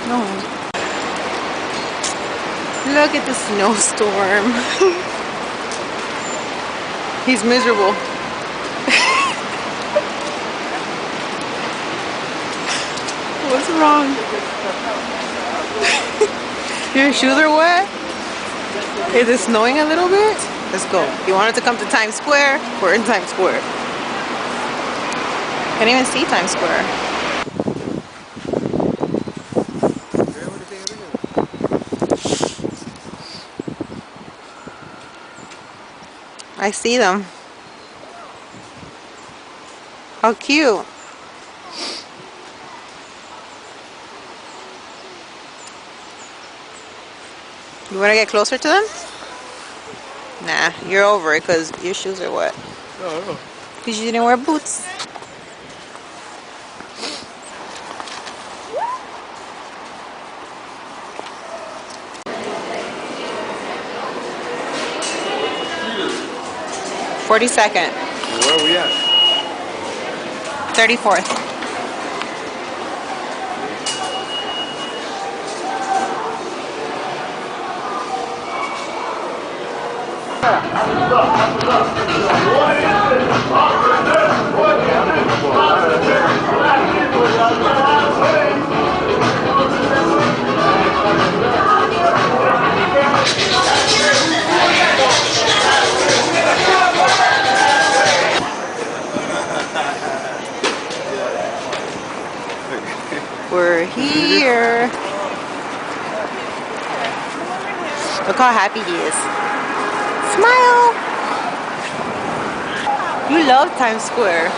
No. Look at the snowstorm. He's miserable. What's wrong? Your shoes are wet? Is it snowing a little bit? Let's go. You wanted to come to Times Square? We're in Times Square. Can't even see Times Square. I see them. How cute. You want to get closer to them? Nah, you're over it because your shoes are wet. No. Because you didn't wear boots. "42nd. Where are we at? 34th. We're here. Look how happy he is. Smile. You love Times Square.